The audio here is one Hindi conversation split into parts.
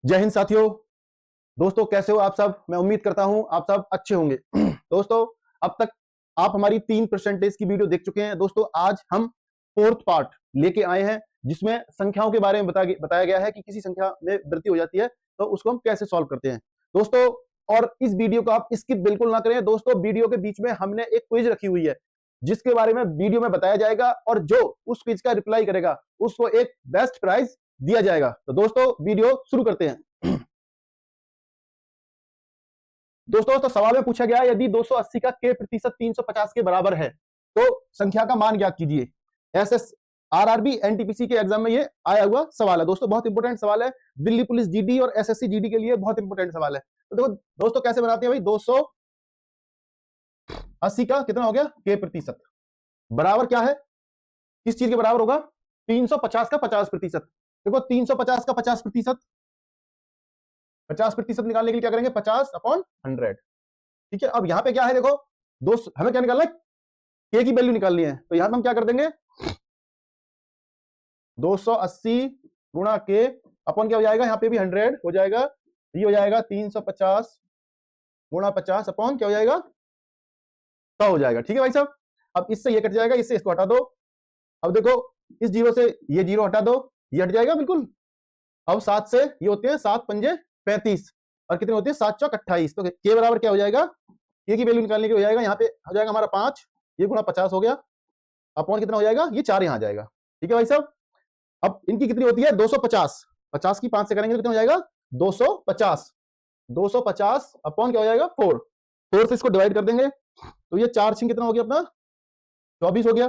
जय हिंद साथियों। दोस्तों कैसे हो आप सब? मैं उम्मीद करता हूं आप सब अच्छे होंगे। दोस्तों अब तक आप हमारी 3% की वीडियो देख चुके हैं। दोस्तों आज हम फोर्थ पार्ट लेके आए हैं जिसमें संख्याओं के बारे में बताया गया है कि किसी संख्या में वृद्धि हो जाती है तो उसको हम कैसे सॉल्व करते हैं दोस्तों। और इस वीडियो को आप स्किप बिल्कुल ना करें दोस्तों। वीडियो के बीच में हमने एक क्विज रखी हुई है जिसके बारे में वीडियो में बताया जाएगा और जो उस क्विज का रिप्लाई करेगा उसको एक बेस्ट प्राइज दिया जाएगा। तो दोस्तों वीडियो शुरू करते हैं। दोस्तों तो सवाल में पूछा गया यदि 280 का k प्रतिशत 350 के बराबर है तो संख्या का मान ज्ञात कीजिए। एसएस आरआरबी एनटीपीसी के एग्जाम में ये आया हुआ सवाल है दोस्तों। बहुत इंपॉर्टेंट सवाल है। दिल्ली पुलिस जीडी और एसएससी जीडी के लिए बहुत इंपॉर्टेंट सवाल है। तो देखो दोस्तों कैसे बनाते हैं भाई। 280 का कितना हो गया k प्रतिशत बराबर क्या है, किस चीज के बराबर होगा? 350 का 50%। देखो 350 का 50%, 50% निकालने के लिए क्या करेंगे 50/100। ठीक है। अब यहां पे क्या है देखो दोस्त, हमें क्या निकालना है, के की वैल्यू निकालनी है। तो यहां हम क्या कर देंगे 280 गुणा के अपन क्या हो जाएगा, यहां पे भी 100 हो जाएगा। ये हो जाएगा 350 गुणा 50 अपॉन क्या हो जाएगा 100 हो जाएगा। ठीक है भाई साहब। अब इससे ये कट जाएगा, इससे इसको हटा दो। अब देखो इस जीरो से ये जीरो हटा दो, ये हट जाएगा बिल्कुल। अब 7 से ये होते हैं 7 पंजे 35 और कितने होते हैं 7 चौक 28। तो के बराबर क्या हो जाएगा, के की वैल्यू निकालने के हो जाएगा, यहाँ पे हो जाएगा हमारा 5, ये गुणा 50 हो गया। अपॉन कितना हो जाएगा, ये 4 यहाँ आ जाएगा। ठीक है भाई साहब। अब इनकी कितनी होती है 250, 50 की 5 से करेंगे तो कितना हो जाएगा 250। 250 अपॉन क्या हो जाएगा 4, 4 से इसको डिवाइड कर देंगे तो ये 4 कितना हो गया अपना 24 हो गया।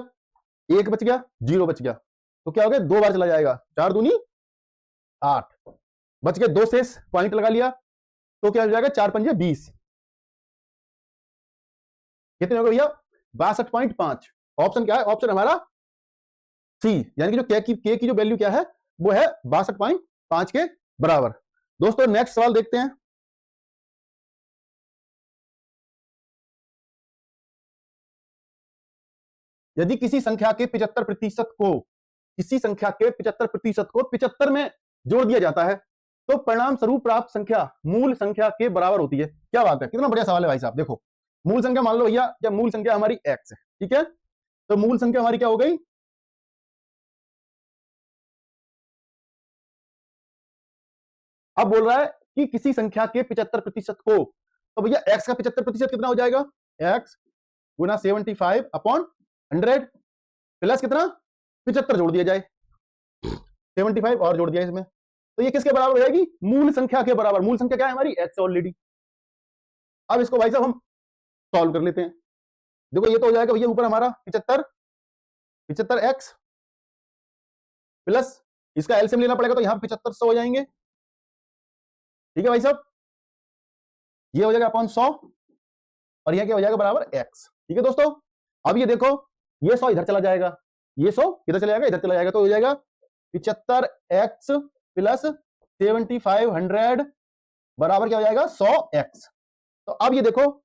1 बच गया, 0 बच गया। तो क्या हो गया 2 बार चला जाएगा, 4 दूनी 8 बच गए। 2 शेष पॉइंट लगा लिया तो क्या हो जाएगा 4 पंजे 20। कितने हो गए भैया 62.5। ऑप्शन क्या है, ऑप्शन हमारा सी, यानी कि जो के की जो वैल्यू क्या है वो है 62.5 के बराबर। दोस्तों नेक्स्ट सवाल देखते हैं। यदि किसी संख्या के 75% को, किसी संख्या के 75% को 75 में जोड़ दिया जाता है तो परिणाम स्वरूप प्राप्त संख्या मूल संख्या के बराबर होती है। क्या बात है, कितना बढ़िया सवाल है भाई साहब। देखो मूल संख्या मान लो भैया, क्या मूल संख्या हमारी x है, ठीक है। तो मूल संख्या हमारी क्या हो गई, अब बोल रहा है कि किसी संख्या के 75% को, तो भैया x का 75% कितना हो जाएगा, x गुना 75/100 प्लस कितना 75 जोड़ दिया जाए, 75 और जोड़ दिया इसमें, तो ये किसके बराबर हो जाएगी, मूल संख्या के बराबर। मूल संख्या क्या है हमारी x ऑलरेडी। अब इसको भाई साहब हम सॉल्व कर लेते हैं। देखो ये तो हो जाएगा भैया ऊपर हमारा 75x प्लस इसका एलसीएम लेना पड़ेगा तो यहां 7500 हो जाएंगे। ठीक है भाई साहब। ये हो जाएगा अपॉन 100 और यह क्या हो जाएगा बराबर x। ठीक है दोस्तों। अब ये देखो ये 100 इधर चला जाएगा, ये 100 इधर चला जाएगा, इधर चला जाएगा, तो हो जाएगा 75x प्लस 7500 बराबर क्या हो जाएगा 100x। तो अब ये देखो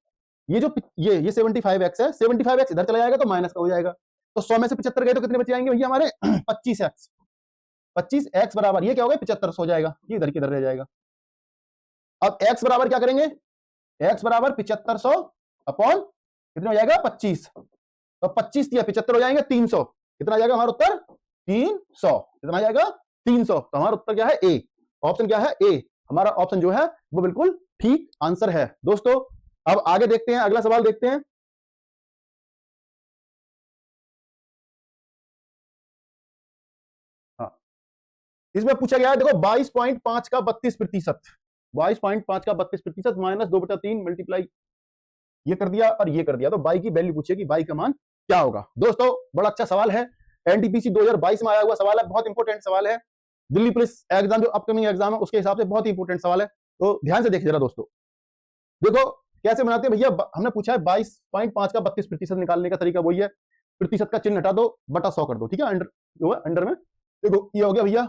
ये जो ये 75x है, 75x इधर चला जाएगा तो माइनस का हो जाएगा। तो 100 में से 75 गए तो कितने बच जाएंगे भैया हमारे 25x। 25x बराबर ये क्या हो गया 75 हो जाएगा, ये इधर किधर रह जाएगा। अब x बराबर क्या करेंगे, x बराबर 7500 अपॉन कितना हो जाएगा 25। तो 25 दिया 75 हो जाएंगे 300। कितना आ जाएगा हमारा उत्तर 300। कितना आ जाएगा 300। तो हमारा उत्तर क्या है ए, ऑप्शन क्या है ए। हमारा ऑप्शन जो है वो बिल्कुल ठीक आंसर है दोस्तों। अब आगे देखते हैं, अगला सवाल देखते हैं। हाँ इसमें पूछा गया है देखो 22.5 का 32%, 22.5 का 32% माइनस 2/3 मल्टीप्लाई ये कर दिया और ये कर दिया, तो बाई की वैल्यू पूछिए कि बाई का मान क्या होगा। दोस्तों बड़ा अच्छा सवाल है, एनटीपीसी 2022 में आया हुआ सवाल है, बहुत इंपॉर्टेंट सवाल है। दिल्ली पुलिस एग्जाम जो अपकमिंग एग्जाम है उसके हिसाब से बहुत इंपॉर्टेंट सवाल है, तो ध्यान से देखिए जरा दोस्तों। देखो कैसे बनाते हैं भैया, हमने पूछा है 22.5 का 32% निकालने का तरीका वही है, प्रतिशत का चिन्ह हटा दो बटा 100 कर दो। ठीक है, अंडर जो है अंडर में देखो ये हो गया भैया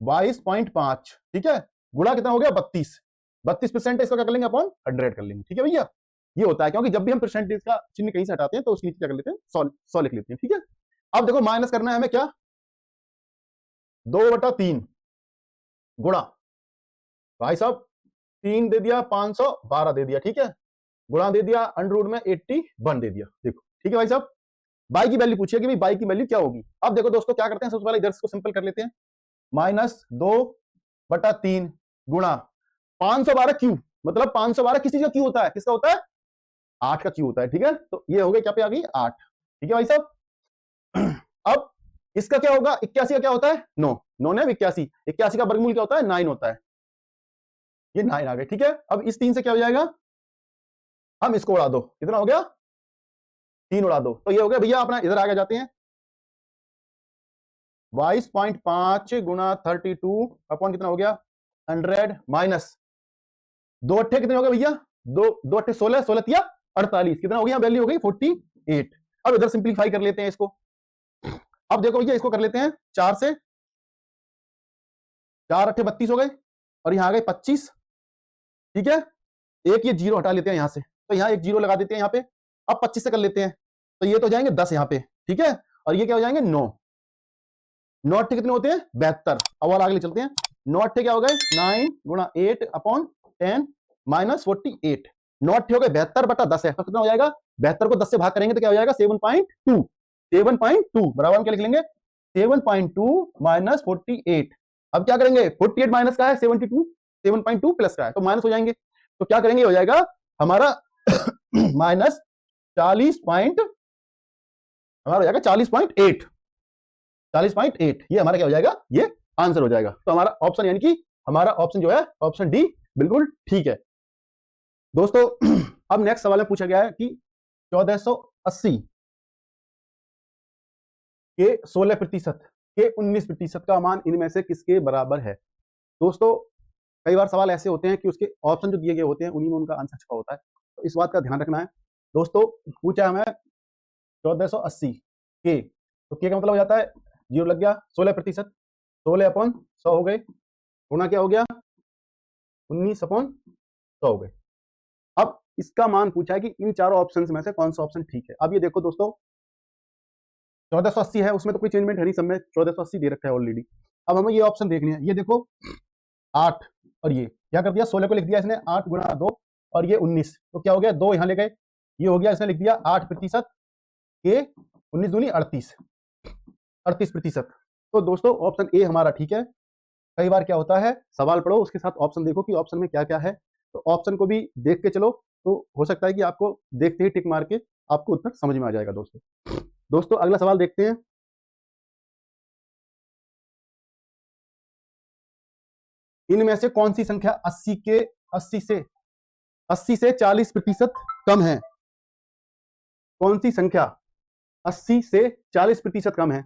22.5, ठीक है, गुणा कितना हो गया 32% इसको क्या कर लेंगे अपॉन 100 कर लेंगे। ठीक है भैया, ये होता है क्योंकि जब भी हम परसेंटेज का चिन्ह कहीं से हटाते हैं तो उसके नीचे क्या कर लेते हैं 100 लिख लेते हैं। ठीक है। अब देखो माइनस करना है हमें क्या 2/3 गुणा भाई साहब 3 दे दिया, 512 दे दिया, ठीक है, गुणा दे दिया, अंडर रूट में 81 दे दिया। देखो ठीक है भाई साहब, बाई की वैल्यू पूछिए कि भाई बाई की वैल्यू क्या होगी। अब देखो दोस्तों क्या करते हैं, सबसे पहले इधर को सिंपल कर लेते हैं, -2/3 गुणा 512 क्यू, मतलब 512 किस चीज का क्यू होता है, किसका होता है, 8 का क्यू होता है, ठीक है। तो ये हो गया, क्या पे आ गई 8, ठीक है भाई साहब। अब इसका क्या होगा, 81 का क्या होता है 9, 9 ने 81, 81 का वर्गमूल क्या होता है 9 होता है, ये 9 आ गए, ठीक है। अब इस 3 से क्या हो जाएगा, हम इसको उड़ा दो, कितना हो गया 3 उड़ा दो, तो ये हो गया भैया अपना, इधर आगे जाते हैं 22.5 गुणा 32 अपॉन कितना हो गया 100 माइनस 2 अट्ठे कितने हो गए भैया, 2 अट्ठे 16, 16 तिया 48, कितना हो गया, वैल्यू हो गई 48। अब इधर सिंप्लीफाई कर लेते हैं इसको। अब देखो भैया इसको कर लेते हैं 4 से, 4 अट्ठे 32 हो गए, और यहां आ गए 25, ठीक है। एक ये जीरो हटा लेते हैं यहां से, तो यहां एक जीरो लगा देते हैं यहां पे। अब 25 से कर लेते हैं, तो ये तो हो जाएंगे 10 यहां पे, ठीक है, और ये क्या हो जाएंगे 9, 9 अट्ठे कितने होते हैं 72। अब और आगे चलते हैं, 9 अट्ठे क्या हो गए 9 गुणा 8 अपॉन 10 माइनस 48, 9 अट्ठे हो गए 72/10 है, तो कितना हो जाएगा, 72 को 10 से भाग करेंगे तो क्या हो जाएगा 7.2, 7.2 बराबर हम क्या लिख लेंगे 7.2 माइनस 48। अब क्या करेंगे, 48 माइनस का है 72, 7.2 प्लस का है, तो माइनस हो जाएंगे, तो क्या करेंगे, हो जाएगा हमारा माइनस 40 पॉइंट, हमारा हो जाएगा 40.8, 40.8, ये हमारा क्या हो जाएगा, ये आंसर हो जाएगा। तो हमारा ऑप्शन यानी कि हमारा ऑप्शन जो है ऑप्शन डी बिल्कुल ठीक है दोस्तों। अब नेक्स्ट सवाल में पूछा गया है कि 1480 के 16% के 19% का मान इनमें से किसके बराबर है। दोस्तों कई बार सवाल ऐसे होते हैं कि उसके ऑप्शन जो दिए गए होते हैं उन्हीं में उनका आंसर छुपा होता है, तो इस बात का ध्यान रखना है दोस्तों। पूछा हमें 1480 के, तो के का मतलब हो जाता है जीरो लग गया, 16%, 16/100 हो गए, गुणा क्या हो गया 19/100 हो गए। अब इसका मान पूछा है कि इन चारों ऑप्शंस में से कौन सा ऑप्शन ठीक है। अब ये देखो दोस्तों 1480 है, उसमें तो कोई चेंजमेंट है नहीं, सब में 1480 दे रखा है ऑलरेडी। अब हमें ये ऑप्शन देखनी है, ये देखो 8 और ये क्या कर दिया, 16 को लिख दिया इसने 8 गुणा 2 और ये 19, तो क्या हो गया 2 यहां ले गए, ये हो गया इसने लिख दिया 8% के 19 दूनी 38, 38%। तो दोस्तों ऑप्शन ए हमारा ठीक है। कई बार क्या होता है सवाल पढ़ो उसके साथ ऑप्शन देखो कि ऑप्शन में क्या क्या है, तो ऑप्शन को भी देख के चलो, तो हो सकता है कि आपको देखते ही टिक मार के आपको उत्तर समझ में आ जाएगा दोस्तों। दोस्तों अगला सवाल देखते हैं, इनमें से कौन सी संख्या 80 से 40% कम है। कौन सी संख्या 80 से 40% कम है,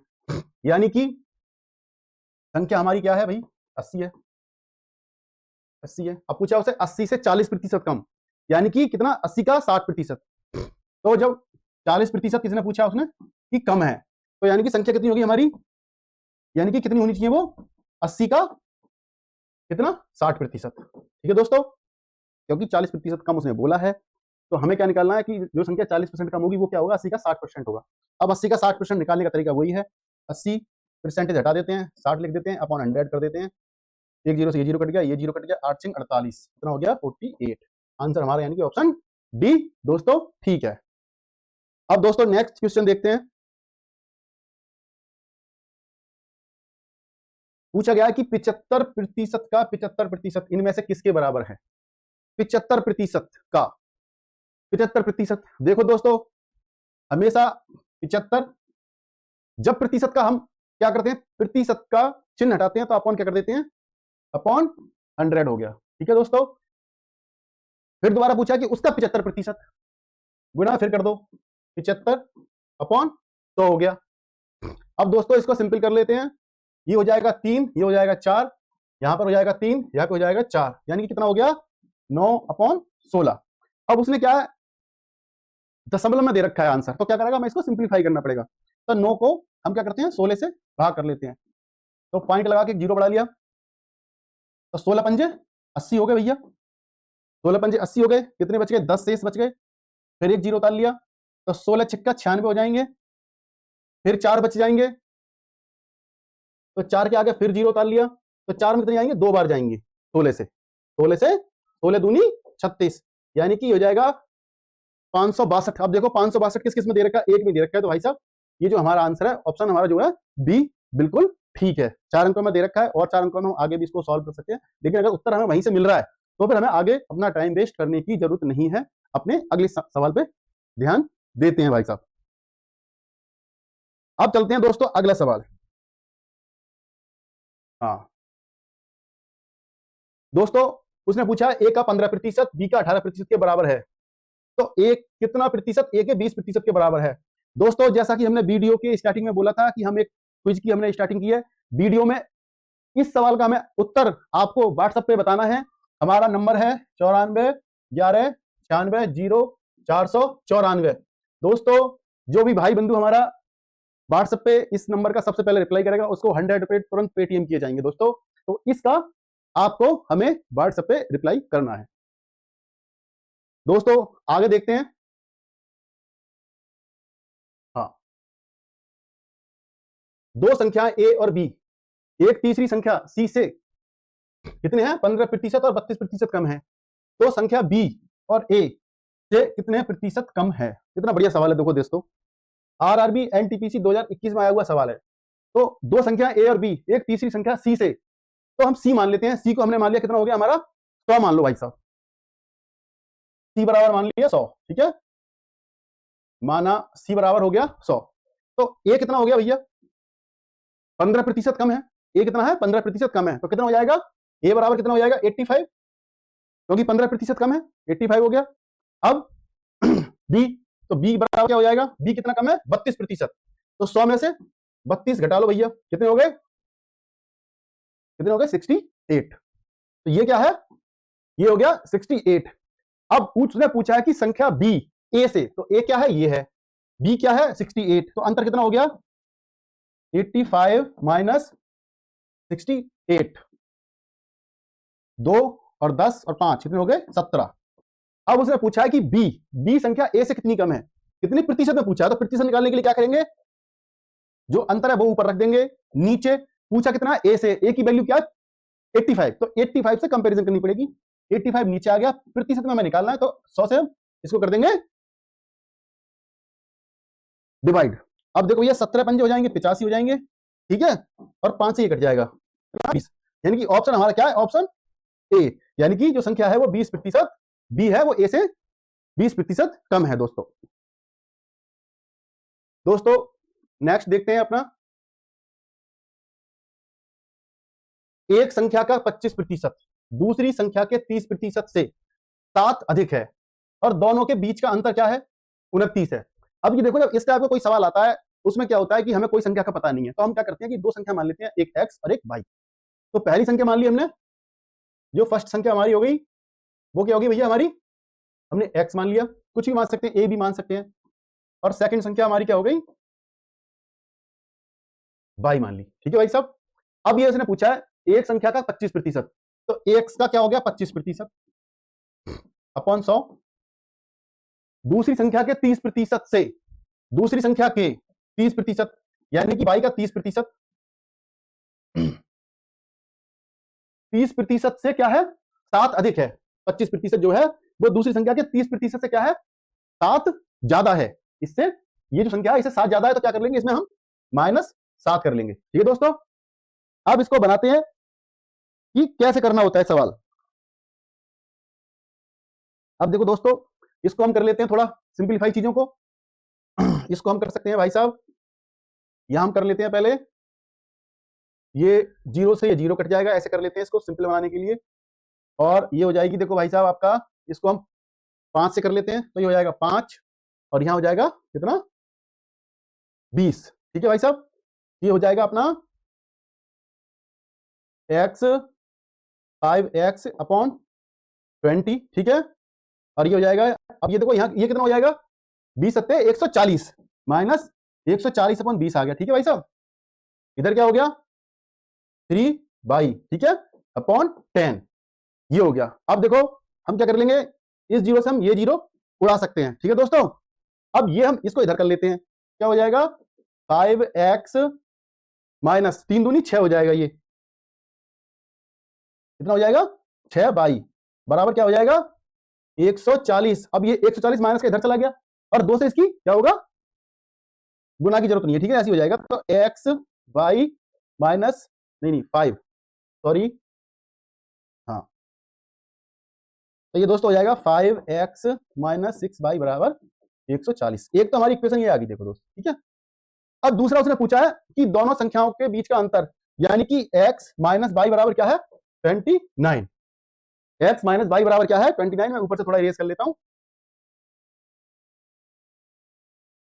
यानी कि संख्या हमारी क्या है भाई 80 है, 80 है। अब पूछा उसे 80 से 40% कम, यानी कि कितना 80 का 60%। तो जब 40% किसने पूछा उसने कि कम है, तो यानी कि संख्या कितनी होगी हमारी, यानी कि कितनी होनी चाहिए वो 80 का कितना 60%, ठीक है दोस्तों, क्योंकि 40% कम उसने बोला है, तो हमें क्या निकालना है कि जो संख्या 40% कम होगी वो क्या होगा 80 का 60% होगा। अब 80 का 60% निकालने का तरीका वही है, 80 परसेंटेज हटा देते हैं, 60 लिख देते हैं, अपॉन 100 कर देते हैं, एक जीरो से ये जीरो कट गया, ये जीरो कट गया, 8 सिंह 48, कितना हो गया 48। आंसर हमारा यानी कि ऑप्शन डी दोस्तों ठीक है। अब दोस्तों नेक्स्ट क्वेश्चन देखते हैं, पूछा गया कि 75% का 75% इनमें से किसके बराबर है। 75% का 75%, देखो दोस्तों हमेशा 75, जब प्रतिशत का हम क्या करते हैं प्रतिशत का चिन्ह हटाते हैं तो अपॉन क्या कर देते हैं, अपॉन 100 हो गया, ठीक है दोस्तों। फिर दोबारा पूछा कि उसका 75% गुणा फिर कर दो 75 अपॉन 100 हो गया। अब दोस्तों इसको सिंपल कर लेते हैं, ये हो जाएगा 3, ये हो जाएगा 4, यहां पर हो जाएगा 3, यहां पर हो जाएगा 4, यानी कि कितना हो गया 9/16। अब उसने क्या दशमलव में दे रखा है आंसर, तो क्या करेगा हमें इसको सिंप्लीफाई करना पड़ेगा, तो 9 को हम क्या करते हैं 16 से भाग कर लेते हैं, तो पॉइंट लगा के जीरो बढ़ा लिया, तो 16 पंजे 80 हो गए भैया, 16 पंजे 80 हो गए, कितने बच गए 10 शेष बच गए, फिर एक जीरो उतार लिया, तो 16 छिक्का 96 हो जाएंगे, फिर 4 बच जाएंगे, तो 4 के आगे फिर जीरो उतार लिया, तो 4 में कितने जाएंगे 2 बार जाएंगे 16 से, 16 से 16 दूनी 36, यानी कि हो जाएगा 562। अब देखो 562 किस किस में दे रखा है, एक में दे रखा है, तो भाई साहब ये जो हमारा आंसर है, ऑप्शन हमारा जो है बी, बिल्कुल ठीक है। 4 अंकों में दे रखा है और 4 अंकों में हम आगे भी इसको सॉल्व कर सकते हैं, लेकिन अगर उत्तर हमें वहीं से मिल रहा है तो फिर हमें आगे अपना टाइम वेस्ट करने की जरूरत नहीं है, अपने अगले सवाल पे ध्यान देते हैं भाई साहब। अब चलते हैं दोस्तों अगला सवाल। हाँ दोस्तों, उसने पूछा ए का 15%, बी का 18% के बराबर है, तो ए कितना प्रतिशत, ए के 20% के बराबर है। दोस्तों जैसा कि हमने वीडियो के स्टार्टिंग में बोला था कि हम एक क्विज की हमने स्टार्टिंग की है, वीडियो में इस सवाल का हमें उत्तर आपको व्हाट्सएप पे बताना है। हमारा नंबर है 9411960494। दोस्तों जो भी भाई बंधु हमारा व्हाट्सएप पे इस नंबर का सबसे पहले रिप्लाई करेगा उसको 100 रुपए तुरंत पेटीएम किए जाएंगे दोस्तों, तो इसका आपको हमें व्हाट्सएप पे रिप्लाई करना है। दोस्तों आगे देखते हैं। हाँ, दो संख्या ए और बी, एक तीसरी संख्या सी से कितने हैं 15% और 32% कम है, तो संख्या बी और ए से कितने प्रतिशत कम है। कितना बढ़िया सवाल है। देखो दोस्तों आरआरबी एनटीपीसी 2021 में आया हुआ सवाल है। तो दो संख्या ए और बी, एक तीसरी संख्या सी से, तो हम सी मान लेते हैं। सी को हमने मान लिया, कितना हो गया हमारा 100 मान लो भाई साहब, सी बराबर मान लिया 100, ठीक है, माना सी बराबर हो गया 100। तो ए कितना हो गया भैया 15% कम है, ए कितना है 15% कम है, तो कितना हो जाएगा ए बराबर कितना हो जाएगा 85, क्योंकि 15% कम है 85 हो गया। अब बी, तो बी बराबर क्या हो जाएगा, बी कितना कम है 32%, तो 100 में से 32 घटा लो भैया, कितने हो गए, कितने हो गए 68। तो ये क्या है, ये हो गया 68। अब उसने पूछा है कि संख्या बी ए से, तो ए क्या है ये है, बी क्या है 68, तो अंतर कितना हो गया 85 माइनस 68, 2 और 10 और 5 कितने हो गए 17। अब उसने पूछा है कि बी संख्या ए से कितनी कम है, कितनी प्रतिशत में पूछा है, तो प्रतिशत निकालने के लिए क्या करेंगे, जो अंतर है वो ऊपर रख देंगे, नीचे पूछा कितना ए से, ए की वैल्यू क्या है 85, तो 85 से कंपैरिजन करनी पड़ेगी, 85 नीचे आ गया, प्रतिशत में हमें निकालना है, तो 100 से हम इसको कर देंगे डिवाइड। अब देखो ये 17 पंजे हो जाएंगे 85 हो जाएंगे, ठीक है, और 5 से ये कट जाएगा 20, यानी कि ऑप्शन हमारा क्या है, ऑप्शन ए, यानी कि जो संख्या है वो 20%, बी है वो ए से 20% कम है। दोस्तों नेक्स्ट देखते हैं अपना, एक संख्या का 25% दूसरी संख्या के 30% से 7 अधिक है और दोनों के बीच का अंतर क्या है 29 है। अब ये देखो जब इस टाइप का कोई सवाल आता है उसमें क्या होता है कि हमें कोई संख्या का पता नहीं है, तो हम क्या करते हैं कि दो संख्या मान लेते हैं, एक एक्स और एक वाई। तो पहली संख्या मान ली हमने, जो फर्स्ट संख्या हमारी हो गई वो क्या होगी भैया हमारी, हमने एक्स मान लिया, कुछ भी मान सकते हैं, ए भी मान सकते हैं, और सेकंड संख्या हमारी क्या हो गई वाई मान ली, ठीक है भाई साहब। अब ये उसने पूछा है एक संख्या का 25%, तो एक्स का क्या हो गया 25% अपॉन 100, दूसरी संख्या के 30% से दूसरी संख्या के 30%, यानी कि वाई का 30%, 30% से क्या है 7 अधिक है, 25% जो है वो दूसरी संख्या के 30% से क्या है 7 ज्यादा है, इससे ये जो संख्या है इससे 7 ज्यादा है, तो क्या कर लेंगे इसमें हम -7 कर लेंगे, ठीक है दोस्तों। अब इसको बनाते हैं कि कैसे करना होता है सवाल। अब देखो दोस्तों इसको हम कर लेते हैं थोड़ा सिंपलीफाई चीजों को, इसको हम कर सकते हैं भाई साहब, यहां हम कर लेते हैं पहले, ये 0 से ये 0 कट जाएगा, ऐसे कर लेते हैं इसको सिंपल बनाने के लिए, और ये हो जाएगी देखो भाई साहब आपका, इसको हम 5 से कर लेते हैं, तो ये हो जाएगा 5 और यहां हो जाएगा कितना 20, ठीक है भाई साहब। ये हो जाएगा अपना x 5x अपॉन 20, ठीक है, और ये हो जाएगा, अब ये देखो यहाँ ये कितना हो जाएगा 20 सत्ते 140 माइनस 140 अपॉन 20 आ गया, ठीक है भाई साहब। इधर क्या हो गया 3/, ठीक है, अपॉन 10, ये हो गया। अब देखो हम क्या कर लेंगे, इस 0 से हम ये 0 उड़ा सकते हैं, ठीक है दोस्तों। अब ये हम इसको इधर कर लेते हैं, क्या हो जाएगा 5x माइनस 3 दूनी 6 हो जाएगा, ये कितना हो जाएगा 6 बाई बराबर क्या हो जाएगा 140। अब ये 140 माइनस का इधर चला गया और 2 से इसकी क्या होगा गुना की जरूरत नहीं है, ठीक है, ऐसे हो जाएगा। तो x बाई माइनस नहीं 5 सॉरी, हाँ, तो ये दोस्तों हो जाएगा 5x माइनस 6 बाई बराबर 140। एक तो हमारी इक्वेशन ये आ गई देखो दोस्त, ठीक है। अब दूसरा उसने पूछा है कि दोनों संख्याओं के बीच का अंतर, यानी कि x माइनस बाई बराबर क्या है 29। x माइनस बाई बराबर क्या है 29। मैं ऊपर से थोड़ा इरेज कर लेता हूं।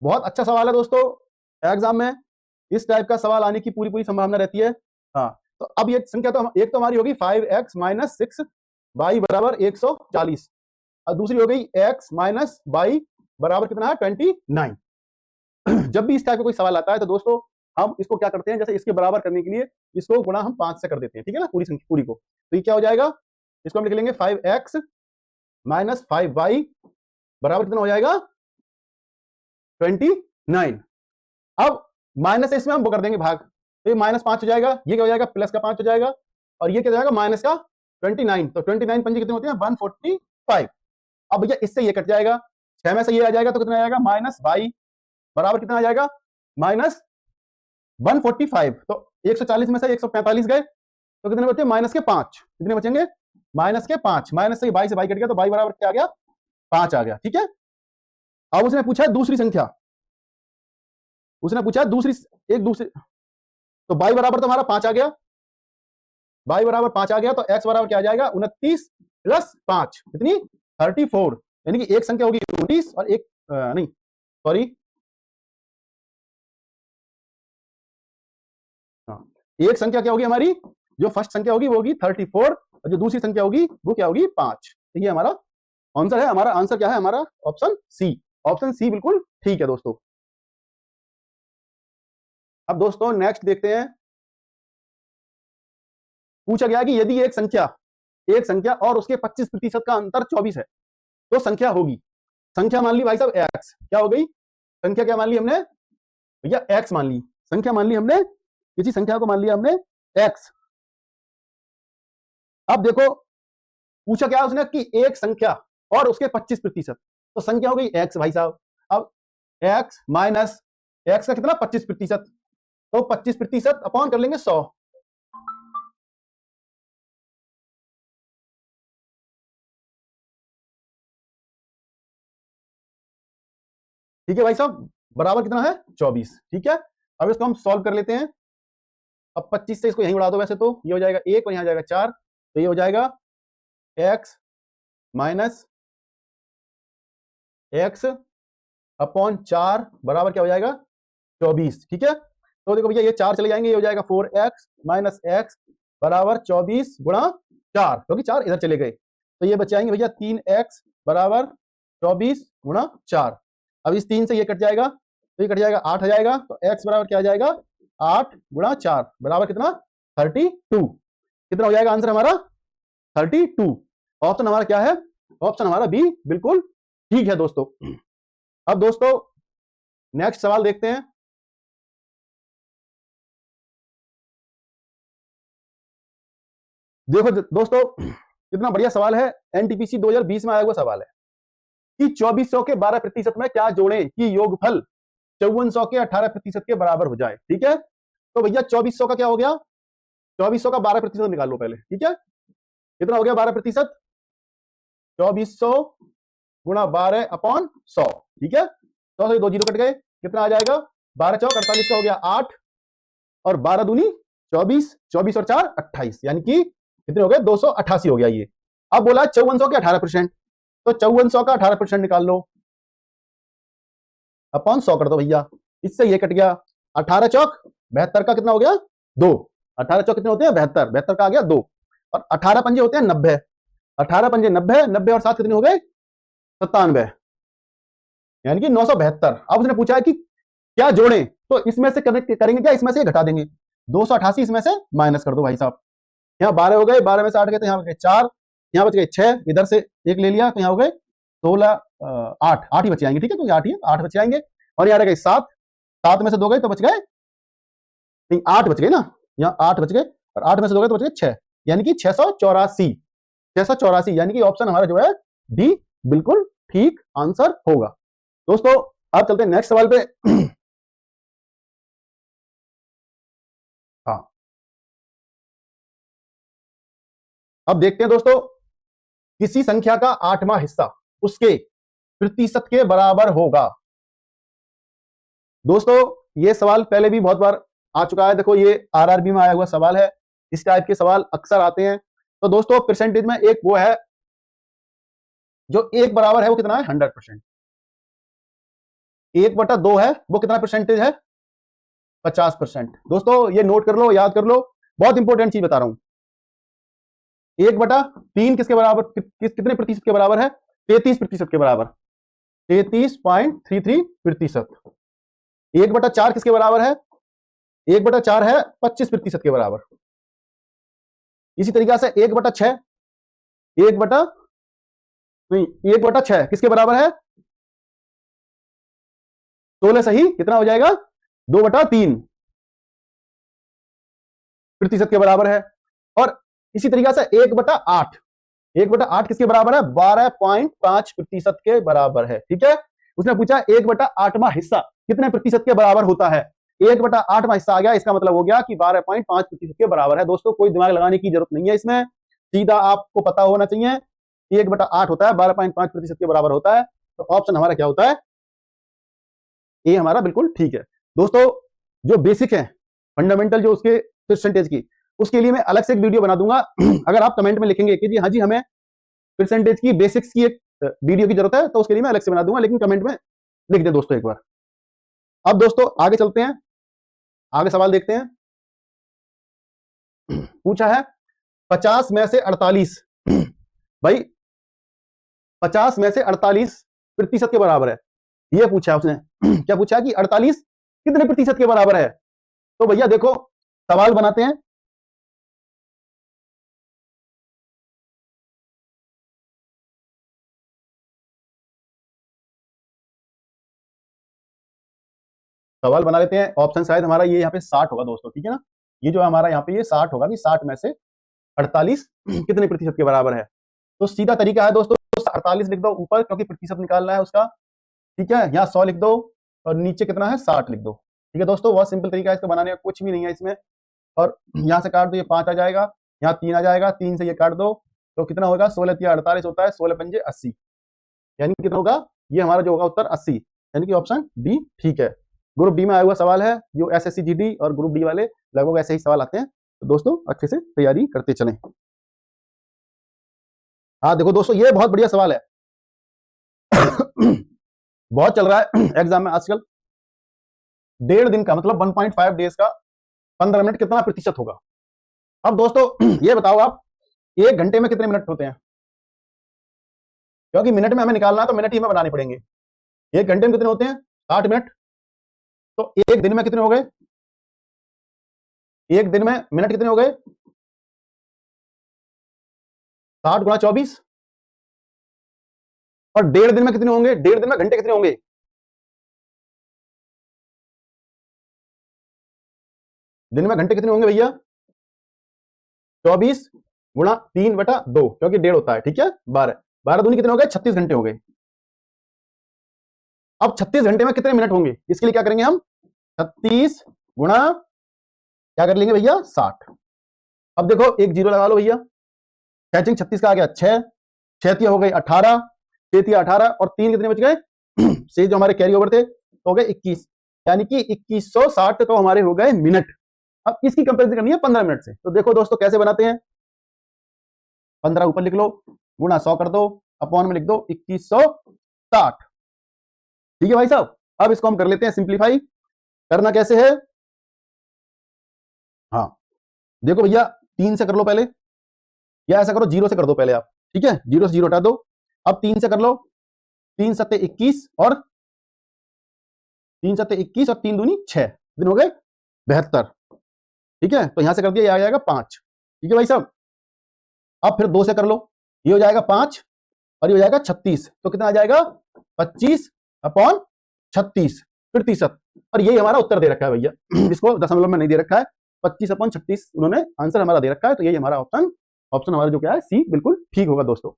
बहुत अच्छा सवाल है दोस्तों, एग्जाम में इस टाइप का सवाल आने की पूरी पूरी संभावना रहती है। हाँ, तो अब ये संख्या तो एक तो हमारी होगी 5x माइनस 6 बाई बराबर 140 और दूसरी हो गई x माइनस बाई बराबर कितना है 29। जब भी इस टाइप का कोई सवाल आता है तो दोस्तों हम इसको क्या करते हैं, जैसे इसके बराबर करने के लिए इसको गुणा हम 5 से कर देते हैं, ठीक है ना, पूरी संख्या पूरी को। तो ये क्या हो जाएगा, इसको हम लिख लेंगे 5x माइनस 5y बराबर कितना हो जाएगा 29। अब माइनस से इसमें हम वो कर देंगे भाग, तो ये -5 हो जाएगा, ये क्या हो जाएगा प्लस का 5 हो जाएगा और ये क्या हो जाएगा माइनस का 29। तो 29 पंजे कितने होते हैं 145। अब भैया इससे ये कट जाएगा, 6 में से ये आ जाएगा तो कितना आ जाएगा -22 बराबर कितना आ जाएगा -145। तो 140 में से 145 गए तो कितने बचे माइनस के 5, कितने बचेंगे माइनस के 5। माइनस से 22 से 22 कट गया तो 22 बराबर क्या आ गया 5 आ गया, ठीक है। अब उसने पूछा है दूसरी संख्या, उसने पूछा दूसरी एक दूसरी, तो y बराबर तो हमारा 5 आ गया, y बराबर 5 आ गया तो x बराबर क्या आ जाएगा 29 प्लस 5 कितनी 34। यानी कि एक संख्या होगी 19 और एक नहीं सॉरी, हाँ, एक संख्या क्या होगी हमारी, जो फर्स्ट संख्या होगी वो होगी 34 और जो दूसरी संख्या होगी वो क्या होगी 5। तो ये हमारा आंसर है। हमारा आंसर क्या है, हमारा ऑप्शन सी, ऑप्शन सी बिल्कुल ठीक है दोस्तों। अब दोस्तों नेक्स्ट देखते हैं, पूछा गया कि यदि एक संख्या और उसके 25% का अंतर 24 है तो संख्या होगी, संख्या मान ली भाई साहब x, क्या हो गई संख्या, क्या मान ली हमने भैया x मान ली, संख्या मान ली हमने, किसी संख्या को मान लिया हमने x। अब देखो पूछा क्या उसने कि एक संख्या और उसके 25%, तो संख्या हो गई x भाई साहब। अब x माइनस x का कितना 25%, तो 25% अपॉन कर लेंगे 100। ठीक है भाई साहब, बराबर कितना है 24, ठीक है। अब इसको हम सॉल्व कर लेते हैं। अब 25 से इसको यहीं उड़ा दो, वैसे तो ये हो जाएगा 1 और यहाँ जाएगा 4, तो ये हो जाएगा x माइनस x अपॉन 4 बराबर क्या हो जाएगा 24, ठीक है। तो देखो भैया ये 4 चले जाएंगे, ये हो जाएगा 4x माइनस x बराबर 24 गुणा 4, क्योंकि 4 इधर चले गए, तो ये बच जाएंगे भैया 3x बराबर 24 गुणा 4। अब इस 3 से ये कट जाएगा तो ये कट जाएगा 8 आ जाएगा, तो x बराबर क्या आ जाएगा 8 गुणा 4 बराबर कितना 32। कितना हो जाएगा आंसर हमारा 32। ऑप्शन हमारा क्या है, ऑप्शन हमारा बी बिल्कुल ठीक है दोस्तों। अब दोस्तों नेक्स्ट सवाल देखते हैं। देखो दोस्तों कितना बढ़िया सवाल है, एनटीपीसी 2020 में आया हुआ सवाल है कि 2400 के 12% में क्या जोड़ें कि योगफल 5400 के 18% के बराबर हो जाए, ठीक है। तो भैया 2400 का क्या हो गया, 2400 का 12% निकाल लो पहले, ठीक है। कितना हो गया 12%, 2400 गुणा 12 अपॉन 100, ठीक है। 100 से 2 जीरो कट गए, कितना आ जाएगा 12 चौक 48 का हो गया 8 और 12 दूनी 24, 24 और 4 28, यानी कि कितने हो गए 288 हो गया ये। अब बोला 5400 के 18%, तो 5400 का 18% निकाल लो अपॉन 100 कर दो भैया, इससे ये कट गया 18 चौक 72 का कितना हो गया 2, 18 चौक कितने होते हैं 72, 72 का आ गया 2 और 18 पंजे होते हैं 90, 18 पंजे 90, 90 और 7 कितने हो गए 97, यानी कि 972। अब उसने पूछा है कि क्या जोड़ें, तो इसमें से कनेक्ट करेंगे क्या, इसमें से घटा देंगे, 288 इसमें से माइनस कर दो भाई साहब। यहाँ 12 हो गए, 12 में से 8 गए तो यहाँ बच गए 4, यहाँ बच गए 6, इधर से एक ले लिया तो यहाँ हो गए 16, 8 8 ही बच जाएंगे, ठीक है, तो 8 ही 8 बच जाएंगे। और यहाँ रह गए 7, 7 में से 2 गए तो बच गए नहीं 8 बच गए ना, यहाँ 8 बच गए और 8 में से 2 गए तो बच गए 6, यानी कि 684। 684, यानी कि ऑप्शन हमारा जो है डी बिल्कुल ठीक आंसर होगा। दोस्तों अब चलते हैं नेक्स्ट सवाल पे। हाँ, अब देखते हैं दोस्तों, किसी संख्या का 8वां हिस्सा उसके प्रतिशत के बराबर होगा। दोस्तों ये सवाल पहले भी बहुत बार आ चुका है, देखो ये आरआरबी में आया हुआ सवाल है, इस टाइप के सवाल अक्सर आते हैं। तो दोस्तों परसेंटेज में एक वो है जो एक बराबर है, वो कितना है 100%। 1/2 है, वो कितना परसेंटेज है 50%। दोस्तों ये नोट कर लो, याद कर लो, बहुत इंपॉर्टेंट चीज बता रहा हूं। 1/3 किसके बराबर, कितने प्रतिशत के बराबर है 33% के बराबर, 33.33%। 1/4 किसके बराबर है, 1/4 है 25% के बराबर। इसी तरीके से 1/6, 1/6 किसके बराबर है 16, सही, कितना हो जाएगा 2/3% के बराबर है। और इसी तरीके से 1/8, 1/8 किसके बराबर है 12.5% के बराबर है। ठीक है, उसने पूछा 1/8वां हिस्सा कितने प्रतिशत के बराबर होता है। 1/8वां हिस्सा आ गया, इसका मतलब हो गया कि 12.5% के बराबर है। दोस्तों कोई दिमाग लगाने की जरूरत नहीं है इसमें, सीधा आपको पता होना चाहिए 1/8 होता है, 12.5% के बराबर होता है। तो ऑप्शन हमारा क्या होता है, ये हमारा बिल्कुल ठीक है। दोस्तों जो बेसिक है, फंडामेंटल जो उसके परसेंटेज की, उसके लिए मैं अलग से एक वीडियो बना दूंगा। अगर आप कमेंट में लिखेंगे कि जी हाँ जी हमें परसेंटेज की बेसिक्स की एक वीडियो की जरूरत है, तो उसके लिए मैं अलग से बना दूंगा, लेकिन कमेंट में लिख दे दोस्तों एक बार। अब दोस्तों आगे चलते हैं, आगे सवाल देखते हैं। पूछा है 50 में से 48, भाई 50 में से 48% के बराबर है, ये पूछा उसने। क्या पूछा कि 48 कितने प्रतिशत के बराबर है। तो भैया देखो सवाल बनाते हैं, सवाल बना लेते हैं। ऑप्शन शायद हमारा ये यहाँ पे 60 होगा दोस्तों, ठीक है ना, ये जो हमारा यहाँ पे ये 60 होगा कि 60 में से 48 कितने प्रतिशत के बराबर है। तो सीधा तरीका है दोस्तों, 48 लिख दो ऊपर, क्योंकि प्रतिशत निकालना है उसका, ठीक है, यहाँ 100 लिख दो और नीचे कितना है 60 लिख दो। ठीक है दोस्तों, बहुत सिंपल तरीका है इसको बनाने का, कुछ भी नहीं है इसमें। और यहाँ से काट दो, ये 5 आ जाएगा, यहाँ 3 आ जाएगा, 3 से ये काट दो तो कितना होगा 16 3 48 होता है, 16 पंजे 80, यानी कितना होगा, ये हमारा जो होगा उत्तर 80, यानी कि ऑप्शन डी ठीक है। ग्रुप डी में आया हुआ सवाल है, जो एसएससी जीडी और ग्रुप डी वाले लगभग ऐसे ही सवाल आते हैं। तो दोस्तों अच्छे से तैयारी करते चलें। हाँ देखो दोस्तों ये बहुत बढ़िया सवाल है। बहुत चल रहा है एग्जाम में आजकल। 1.5 दिन का मतलब 1.5 डेज का 15 मिनट कितना प्रतिशत होगा। अब दोस्तों ये बताओ आप, 1 घंटे में कितने मिनट होते हैं, क्योंकि मिनट में हमें निकालना है तो मिनट ही में बनाने पड़ेंगे। 1 घंटे में कितने होते हैं 60 मिनट, तो 1 दिन में कितने हो गए, 1 दिन में मिनट कितने हो गए 60 गुणा 24, और 1.5 दिन में कितने होंगे, 1.5 दिन में घंटे कितने होंगे, दिन में घंटे कितने होंगे भैया 24 गुणा 3/2, क्योंकि 1.5 होता है, ठीक है 12, 12 दूनी कितने हो गए 36 घंटे हो गए। अब 36 घंटे में कितने मिनट होंगे, इसके लिए क्या करेंगे हम 36 गुणा क्या कर लेंगे भैया 60। अब देखो एक जीरो लगा लो भैया, 36 का आ गया 6, 6 हो गई 18, 6 18 और 3 कितने बच गए से जो हमारे कैरी ओवर थे तो हो गए 21, यानी कि 2160 तो हमारे हो गए मिनट। अब इसकी कंपेरिजन करनी है 15 मिनट से, तो देखो दोस्तों कैसे बनाते हैं, 15 ऊपर लिख लो, गुणा 100 कर दो, अपॉन में लिख दो 2160। ठीक है भाई साहब, अब इसको हम कर लेते हैं सिंप्लीफाई। करना कैसे है, हाँ देखो भैया 3 से कर लो पहले, या ऐसा करो 0 से कर दो पहले आप, ठीक है 0 से 0 हटा दो। अब 3 से कर लो, 3 सत्ते 21 और 3 सत्ते 21 और 3 दूनी 6 दिन हो गए 72, ठीक है, तो यहां से कर दिया, ये आ जाएगा 5। ठीक है भाई साहब, अब फिर 2 से कर लो, ये हो जाएगा 5 और ये हो जाएगा 36, तो कितना आ जाएगा 25/36 प्रतिशत। और यही हमारा उत्तर दे रखा है भैया, इसको दशमलव में नहीं दे रखा है, 25/36 उन्होंने आंसर हमारा दे रखा है, तो यही हमारा ऑप्शन ऑप्शन हमारा जो क्या है सी बिल्कुल ठीक होगा दोस्तों।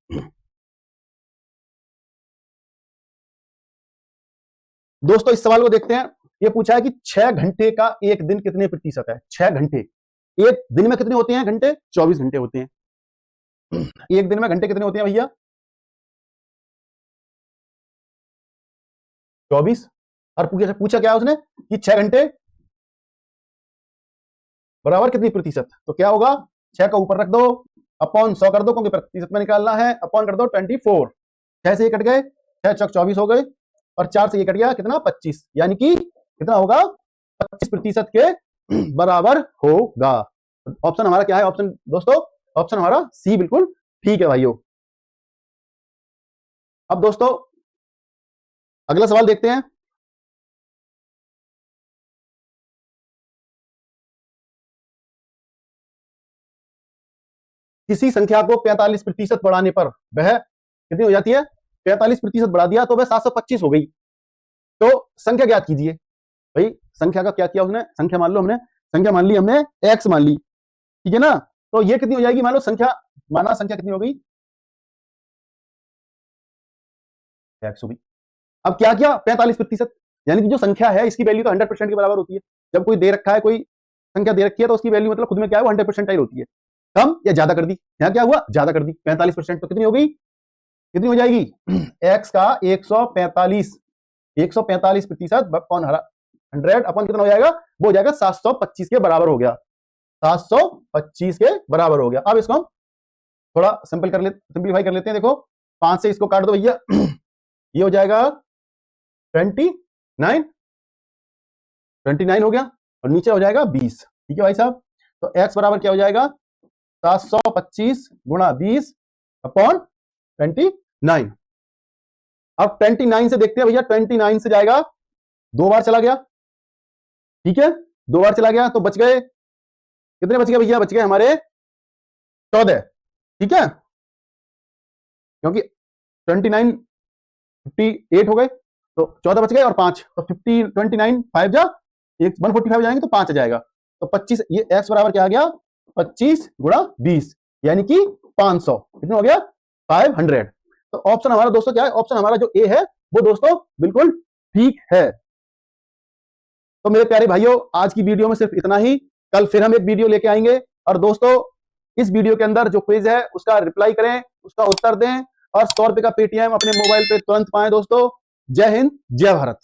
दोस्तों इस सवाल को देखते हैं। ये पूछा है कि 6 घंटे का एक दिन कितने प्रतिशत है। 6 घंटे एक दिन में कितने होते हैं घंटे? 24 घंटे होते हैं। एक दिन में घंटे कितने होते हैं भैया? 24। और पूछा क्या उसने कि 6 घंटे बराबर कितनी प्रतिशत, तो क्या होगा 6 का ऊपर रख दो अपॉन 100 कर दो, क्योंकि प्रतिशत में निकालना है, अपॉन कर दो 24। 6 से ये कट गए, 6 चौक 24 हो गए, और 4 से ये कट गया कितना 25, यानी कि कितना होगा 25% के बराबर होगा। ऑप्शन हमारा क्या है ऑप्शन दोस्तों? ऑप्शन हमारा सी बिल्कुल ठीक है भाइयों। अब दोस्तों अगला सवाल देखते हैं। किसी संख्या को 45% बढ़ाने पर वह कितनी हो जाती है? 45% बढ़ा दिया तो वह 725 हो गई। तो संख्या ज्ञात कीजिए। भाई संख्या का क्या किया उसने? संख्या मान लो हमने, संख्या मान ली हमने एक्स मान ली, ठीक है ना? तो ये कितनी हो जाएगी? मान लो संख्या, माना संख्या कितनी हो गई? एक्स हो गई। अब क्या किया 45%, यानी कि जो संख्या है इसकी वैल्यू तो 100% के बराबर होती है। जब कोई दे रखा है, कोई संख्या दे रखी है, तो उसकी वैल्यू मतलब खुद में क्या है वो 100% होती है। कम या ज्यादा कर दी, यहां क्या हुआ ज्यादा कर दी 45%, तो कितनी हो गई? कितनी हो जाएगी? एक्स का 145 145% अपॉन 100 अपॉन कितना हो जाएगा? वो हो जाएगा 725 के बराबर हो गया। 725 के बराबर हो गया। अब इसको हम थोड़ा सिंप्लीफाई कर लेते हैं। देखो 5 से इसको काट दो भैया, ये हो जाएगा 29 हो गया, और नीचे हो जाएगा 20। ठीक है भाई साहब, तो x बराबर क्या हो जाएगा? 725 गुणा 20 अपॉन 29। अब 29 से देखते हैं भैया, 29 से जाएगा 2 बार चला गया, ठीक है 2 बार चला गया, तो बच गए कितने? बच गए भैया, बच गए हमारे 14, ठीक है, क्योंकि 29 58 हो गए, तो 14 बच गए और 5, तो 50 29 5 जा 145 जाएंगे तो 5 आ जाएगा, तो 25। ये x बराबर क्या आ गया? 25 गुणा 20, यानी कि 500। कितना हो गया? 500। तो ऑप्शन हमारा दोस्तों क्या है? ऑप्शन हमारा जो ए है वो दोस्तों बिल्कुल ठीक है। तो मेरे प्यारे भाइयों आज की वीडियो में सिर्फ इतना ही। कल फिर हम एक वीडियो लेके आएंगे, और दोस्तों इस वीडियो के अंदर जो क्विज है उसका रिप्लाई करें, उसका उत्तर दें, और 100 रुपए का पेटीएम अपने मोबाइल पे तुरंत पाएं दोस्तों। जय हिंद, जय भारत।